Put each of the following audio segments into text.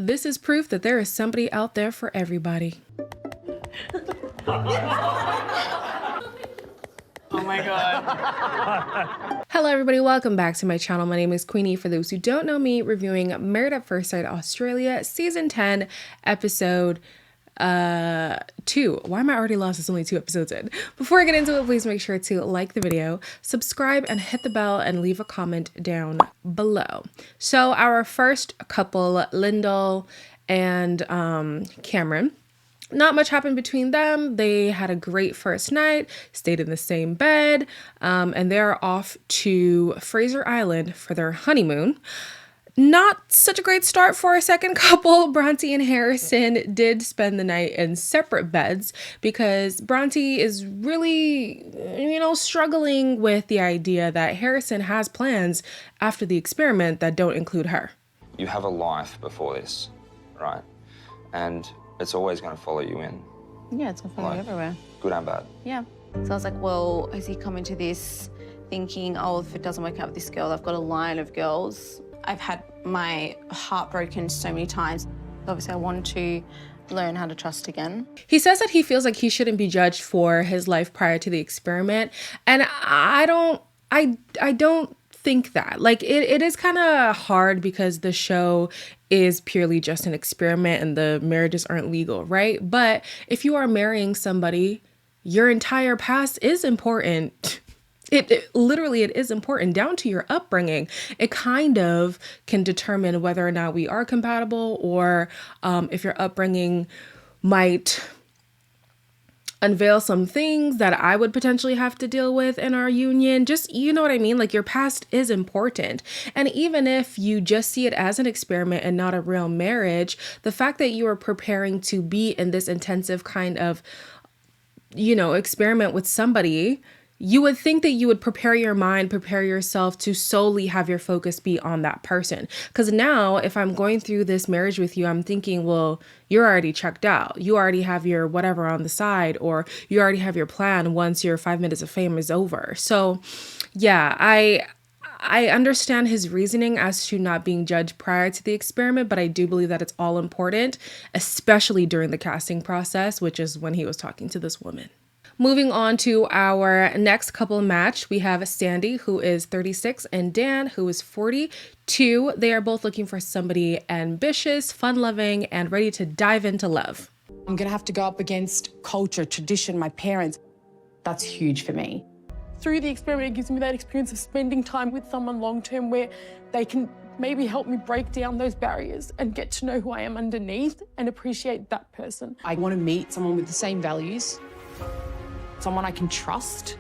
This is proof that there is somebody out there for everybody. Oh my God. Hello everybody, welcome back to my channel. My name is Queenie. For those who don't know me, reviewing Married at First Sight Australia, Season 10, Episode 2. Why am I already lost? It's only 2 episodes in. Before I get into it, please make sure to like the video, subscribe, and hit the bell, and leave a comment down below. So our first couple, Lindell and Cameron, not much happened between them. They had a great first night, stayed in the same bed, and they're off to Fraser Island for their honeymoon. Not such a great start for a second couple. Bronte and Harrison did spend the night in separate beds because Bronte is really, struggling with the idea that Harrison has plans after the experiment that don't include her. You have a life before this, right? And it's always going to follow you in. Yeah, it's gonna follow you everywhere. Good and bad. Yeah. So I was like, well, has he come into this thinking, oh, if it doesn't work out with this girl, I've got a line of girls. I've had my heart broken so many times. Obviously, I want to learn how to trust again. He says that he feels like he shouldn't be judged for his life prior to the experiment. And I don't think that. Like, it is kind of hard because the show is purely just an experiment and the marriages aren't legal, right? But if you are marrying somebody, your entire past is important. It literally is important, down to your upbringing. It kind of can determine whether or not we are compatible, or if your upbringing might unveil some things that I would potentially have to deal with in our union. Just, you know what I mean? Like, your past is important. And even if you just see it as an experiment and not a real marriage, the fact that you are preparing to be in this intensive kind of, experiment with somebody, you would think that you would prepare your mind, prepare yourself to solely have your focus be on that person. Because now, if I'm going through this marriage with you, I'm thinking, well, you're already checked out. You already have your whatever on the side, or you already have your plan once your 5 minutes of fame is over. So yeah, I understand his reasoning as to not being judged prior to the experiment, but I do believe that it's all important, especially during the casting process, which is when he was talking to this woman. Moving on to our next couple match, we have Sandy, who is 36, and Dan, who is 42. They are both looking for somebody ambitious, fun-loving, and ready to dive into love. I'm gonna have to go up against culture, tradition, my parents. That's huge for me. Through the experiment, it gives me that experience of spending time with someone long-term where they can maybe help me break down those barriers and get to know who I am underneath and appreciate that person. I want to meet someone with the same values, someone I can trust,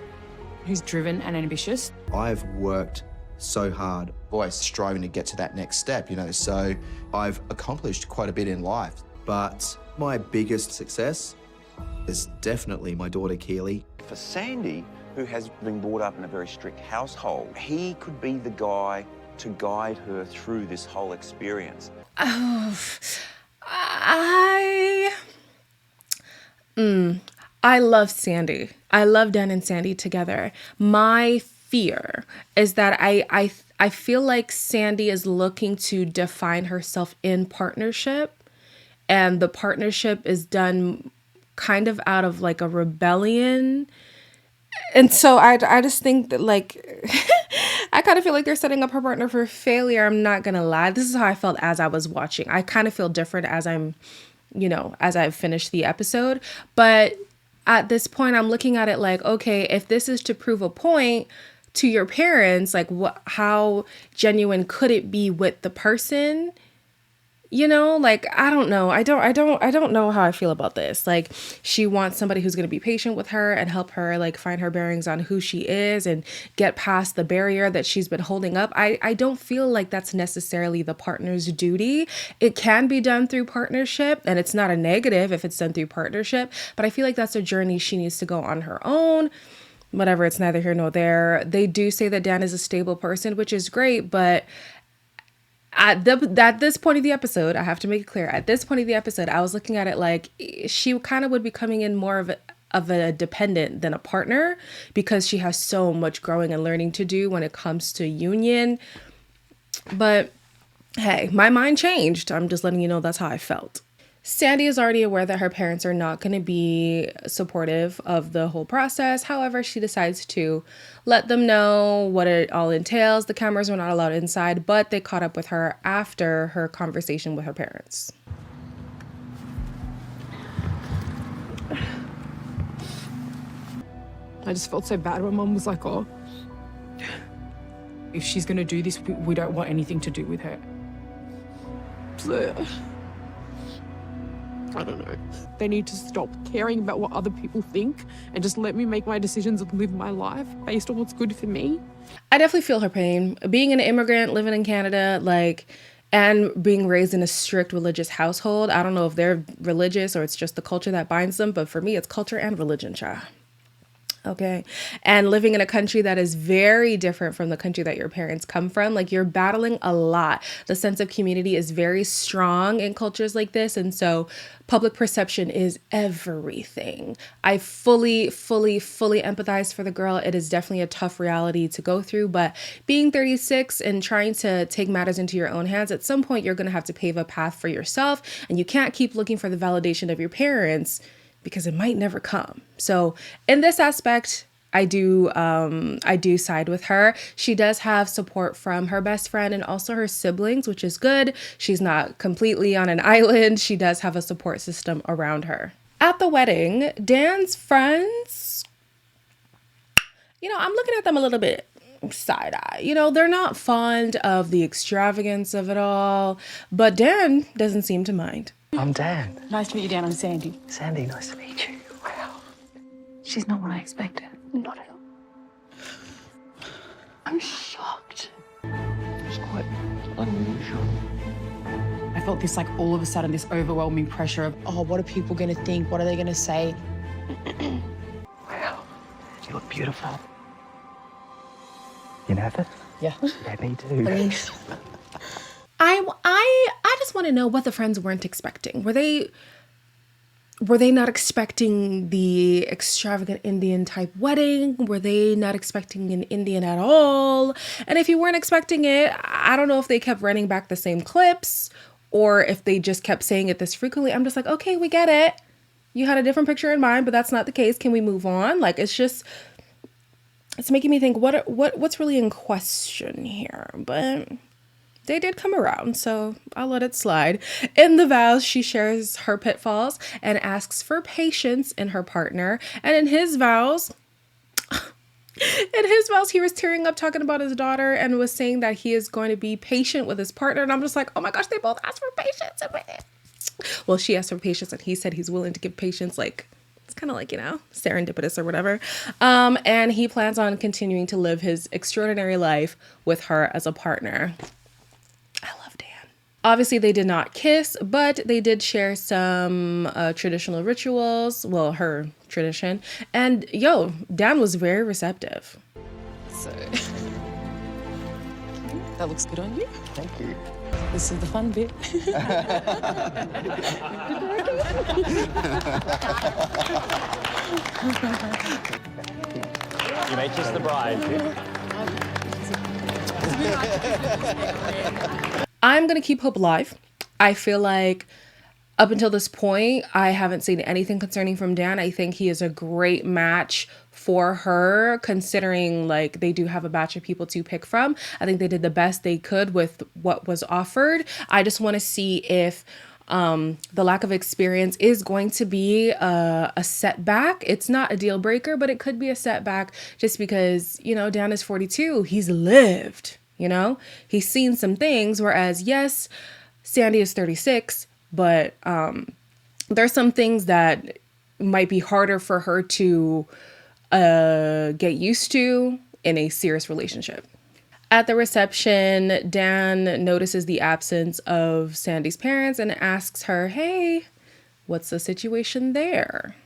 who's driven and ambitious. I've worked so hard, always striving to get to that next step, so I've accomplished quite a bit in life. But my biggest success is definitely my daughter, Keely. For Sandy, who has been brought up in a very strict household, he could be the guy to guide her through this whole experience. I love Sandy. I love Dan and Sandy together. My fear is that I feel like Sandy is looking to define herself in partnership, and the partnership is done kind of out of like a rebellion. And so I just think that, like, I kind of feel like they're setting up her partner for failure. I'm not gonna lie. This is how I felt as I was watching. I kind of feel different as as I've finished the episode. But at this point, I'm looking at it like, okay, if this is to prove a point to your parents, like, how genuine could it be with the person? Like, I don't know. I don't know how I feel about this. Like, she wants somebody who's going to be patient with her and help her, like, find her bearings on who she is and get past the barrier that she's been holding up. I don't feel like that's necessarily the partner's duty. It can be done through partnership, and it's not a negative if it's done through partnership, but I feel like that's a journey she needs to go on her own. Whatever, it's neither here nor there. They do say that Dan is a stable person, which is great, but at this point of the episode, I have to make it clear, at this point of the episode, I was looking at it like she kind of would be coming in more of a dependent than a partner, because she has so much growing and learning to do when it comes to union. But Hey, my mind changed. I'm just letting you know that's how I felt. Sandy is already aware that her parents are not going to be supportive of the whole process. However, she decides to let them know what it all entails. The cameras were not allowed inside, but they caught up with her after her conversation with her parents. I just felt so bad. My mum was like, oh, if she's going to do this, we don't want anything to do with her. So, I don't know. They need to stop caring about what other people think and just let me make my decisions and live my life based on what's good for me. I definitely feel her pain. Being an immigrant, living in Canada, and being raised in a strict religious household. I don't know if they're religious or it's just the culture that binds them, but for me, it's culture and religion, child. Okay. And living in a country that is very different from the country that your parents come from, you're battling a lot. The sense of community is very strong in cultures like this. And so public perception is everything. I fully empathize for the girl. It is definitely a tough reality to go through, but being 36 and trying to take matters into your own hands, at some point you're going to have to pave a path for yourself, and you can't keep looking for the validation of your parents because it might never come. So in this aspect, I do side with her. She does have support from her best friend and also her siblings, which is good. She's not completely on an island. She does have a support system around her. At the wedding, Dan's friends, I'm looking at them a little bit side eye. They're not fond of the extravagance of it all, but Dan doesn't seem to mind. I'm Dan. Nice to meet you, Dan. I'm Sandy. Sandy, nice to meet you. Wow. She's not what I expected. Not at all. I'm shocked. It's quite unusual. I felt this, all of a sudden, this overwhelming pressure of, oh, what are people going to think? What are they going to say? Wow. You look beautiful. You nervous? Yeah. Yeah, me too. Thanks. I just want to know what the friends weren't expecting. Were they not expecting the extravagant Indian type wedding? Were they not expecting an Indian at all? And if you weren't expecting it, I don't know if they kept running back the same clips or if they just kept saying it this frequently. I'm just like, okay, we get it. You had a different picture in mind, but that's not the case. Can we move on? It's making me think what's really in question here, but they did come around, so I'll let it slide. In the vows, she shares her pitfalls and asks for patience in her partner. And in his vows, he was tearing up talking about his daughter and was saying that he is going to be patient with his partner. And I'm just like, oh my gosh, they both asked for patience. Well, she asked for patience and he said he's willing to give patience. It's kind of serendipitous or whatever. And he plans on continuing to live his extraordinary life with her as a partner. Obviously, they did not kiss, but they did share some traditional rituals. Well, her tradition. And Dan was very receptive. So, that looks good on you. Thank you. This is the fun bit. You may kiss the bride. I'm going to keep hope alive. I feel like up until this point, I haven't seen anything concerning from Dan. I think he is a great match for her, considering they do have a batch of people to pick from. I think they did the best they could with what was offered. I just want to see if the lack of experience is going to be a setback. It's not a deal breaker, but it could be a setback just because, Dan is 42. He's lived. He's seen some things, whereas, yes, Sandy is 36, but there's some things that might be harder for her to get used to in a serious relationship. At the reception, Dan notices the absence of Sandy's parents and asks her, hey, what's the situation there?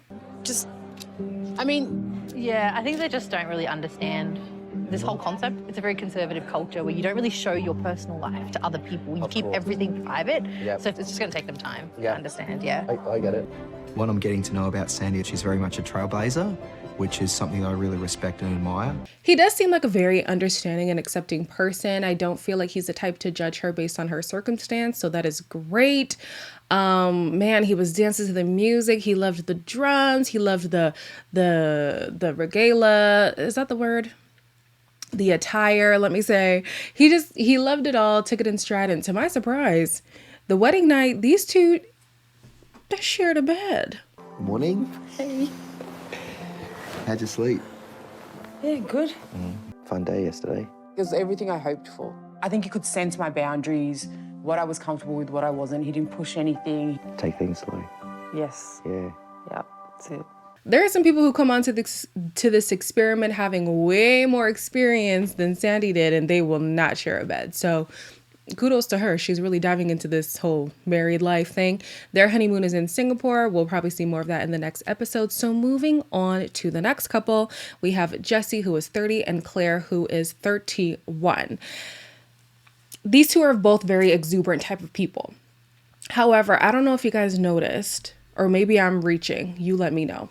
Yeah, I think they just don't really understand This whole concept, it's a very conservative culture where you don't really show your personal life to other people. You keep everything private. So it's just going to take them time to understand, I get it. What I'm getting to know about Sandy is she's very much a trailblazer, which is something I really respect and admire. He does seem like a very understanding and accepting person. I don't feel like he's the type to judge her based on her circumstance, so that is great. Man, he was dancing to the music. He loved the drums. He loved the regala. Is that the word? The attire, let me say. He loved it all, took it in stride, and to my surprise, the wedding night, these two, they shared a bed. Morning. Hey. How'd you sleep? Yeah, good. Fun day yesterday. It was everything I hoped for. I think he could sense my boundaries, what I was comfortable with, what I wasn't. He didn't push anything. Take things slow. Yes. Yeah. Yep, that's it. There are some people who come onto this experiment having way more experience than Sandy did, and they will not share a bed. So kudos to her. She's really diving into this whole married life thing. Their honeymoon is in Singapore. We'll probably see more of that in the next episode. So moving on to the next couple, we have Jesse, who is 30, and Claire, who is 31. These two are both very exuberant type of people. However, I don't know if you guys noticed, or maybe I'm reaching. You let me know.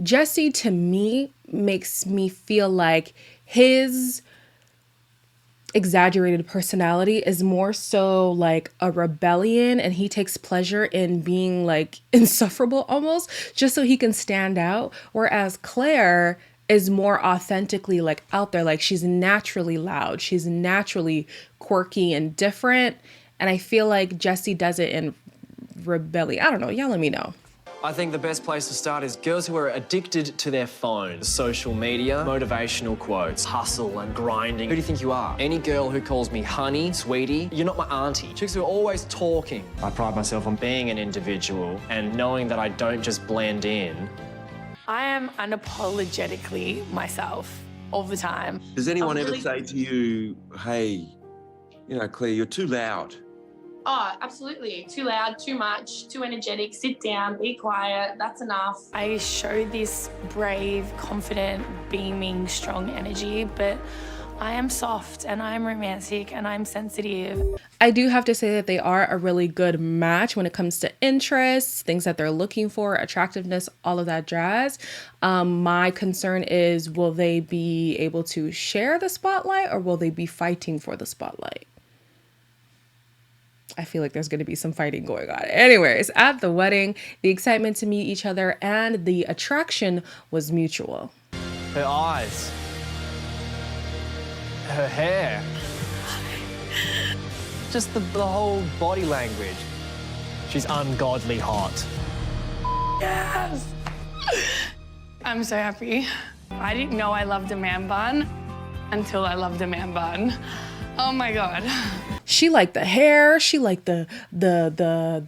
Jesse, to me, makes me feel like his exaggerated personality is more so like a rebellion, and he takes pleasure in being like insufferable almost, just so he can stand out. Whereas Claire is more authentically like out there, like she's naturally loud, she's naturally quirky and different. And I feel like Jesse does it in rebellion. I don't know, y'all let me know. I think the best place to start is girls who are addicted to their phones. Social media, motivational quotes, hustle and grinding. Who do you think you are? Any girl who calls me honey, sweetie, you're not my auntie. Chicks who are always talking. I pride myself on being an individual and knowing that I don't just blend in. I am unapologetically myself all the time. Does anyone ever say to you, hey, you know, Claire, you're too loud? Oh, absolutely. Too loud, too much, too energetic. Sit down, be quiet. That's enough. I show this brave, confident, beaming, strong energy, but I am soft and I'm romantic and I'm sensitive. I do have to say that they are a really good match when it comes to interests, things that they're looking for, attractiveness, all of that jazz. My concern is, will they be able to share the spotlight, or will they be fighting for the spotlight? I feel like there's going to be some fighting going on. Anyways, at the wedding, the excitement to meet each other and the attraction was mutual. Her eyes. Her hair. Just the whole body language. She's ungodly hot. Yes! I'm so happy. I didn't know I loved a man bun until I loved a man bun. Oh my God. She liked the hair, she liked the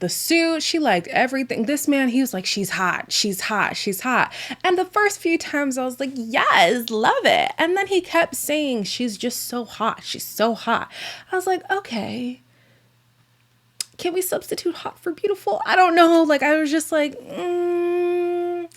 suit, she liked everything. This man, he was like, she's hot, she's hot, she's hot. And the first few times I was like, yes, love it. And then he kept saying, she's just so hot, she's so hot. I was like, okay, can we substitute hot for beautiful? I don't know. Like, I was just like, I'm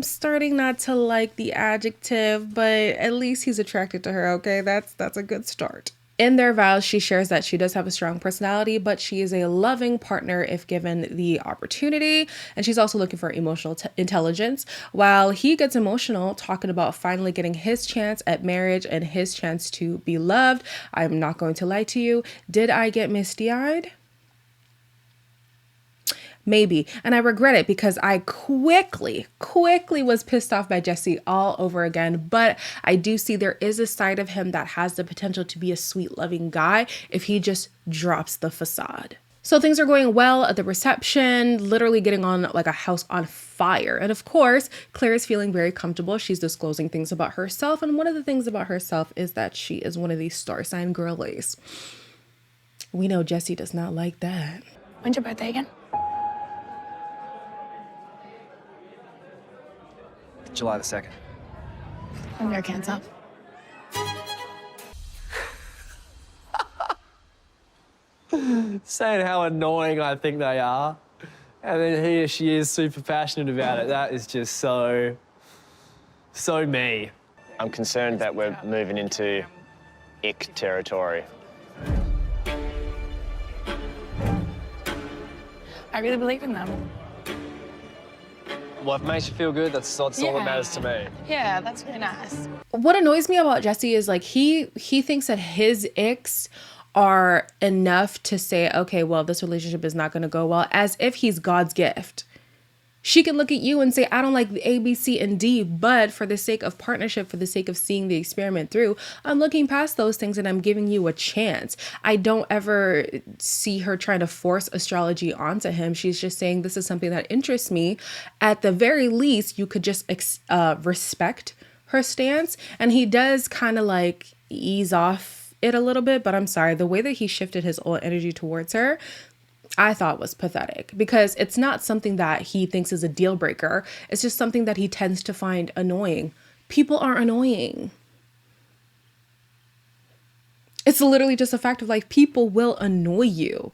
starting not to like the adjective, but at least he's attracted to her, okay? That's a good start. In their vows, she shares that she does have a strong personality, but she is a loving partner if given the opportunity. And she's also looking for emotional intelligence. While he gets emotional talking about finally getting his chance at marriage and his chance to be loved, I'm not going to lie to you. Did I get misty-eyed? Maybe. And I regret it because I quickly was pissed off by Jesse all over again. But I do see there is a side of him that has the potential to be a sweet, loving guy if he just drops the facade. So things are going well at the reception, literally getting on like a house on fire. And of course, Claire is feeling very comfortable. She's disclosing things about herself. And one of the things about herself is that she is one of these star sign girlies. We know Jesse does not like that. When's your birthday again? July the 2nd. I'm your Cancer. Saying how annoying I think they are. And then he or she is super passionate about it. That is just so me. I'm concerned that we're moving into ick territory. I really believe in them. Well, if it makes you feel good, that's all that matters to me. Yeah, that's really nice. What annoys me about Jesse is like he thinks that his icks are enough to say, okay, well, this relationship is not going to go well, as if he's God's gift. She can look at you and say, I don't like the A, B, C, and D, but for the sake of partnership, for the sake of seeing the experiment through, I'm looking past those things and I'm giving you a chance. I don't ever see her trying to force astrology onto him. She's just saying, this is something that interests me. At the very least, you could just respect her stance. And he does kind of like ease off it a little bit, but I'm sorry, the way that he shifted his own energy towards her, I thought was pathetic, because it's not something that he thinks is a deal breaker. It's just something that he tends to find annoying. People are annoying. It's literally just a fact of life. People will annoy you.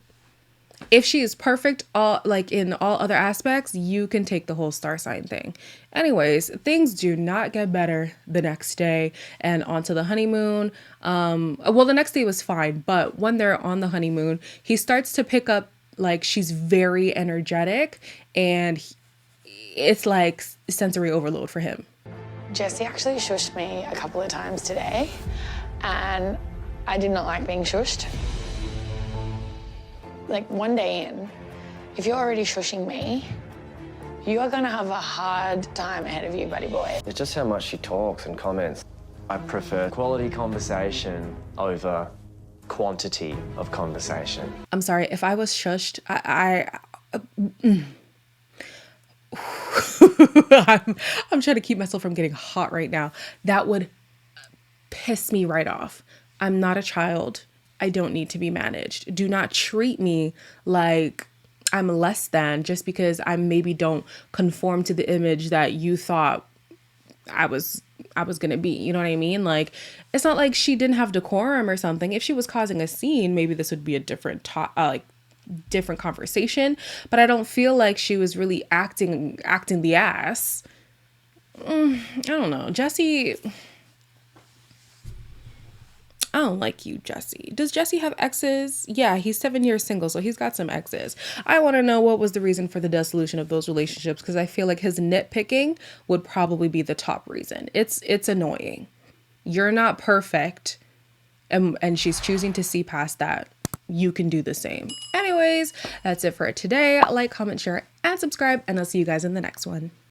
If she is perfect, in all other aspects, you can take the whole star sign thing. Anyways, things do not get better the next day and onto the honeymoon. Well, the next day was fine, but when they're on the honeymoon, he starts to pick up like she's very energetic, and it's like sensory overload for him. Jesse actually shushed me a couple of times today, and I did not like being shushed. Like, one day in, if you're already shushing me, you are gonna have a hard time ahead of you, buddy boy. It's just how much she talks and comments. I prefer quality conversation over quantity of conversation. I'm sorry, if I was shushed, I'm trying to keep myself from getting hot right now. That would piss me right off. I'm not a child. I don't need to be managed. Do not treat me like I'm less than just because I maybe don't conform to the image that you thought I was gonna be. You know what I mean? Like, it's not like she didn't have decorum or something. If she was causing a scene, maybe this would be a different different conversation. But I don't feel like she was really acting the ass. I don't know, Jesse. I don't like you, Jesse. Does Jesse have exes? Yeah, he's 7 years single, so he's got some exes. I want to know what was the reason for the dissolution of those relationships, because I feel like his nitpicking would probably be the top reason. It's annoying. You're not perfect, and she's choosing to see past that. You can do the same. Anyways, that's it for today. Like, comment, share, and subscribe, and I'll see you guys in the next one.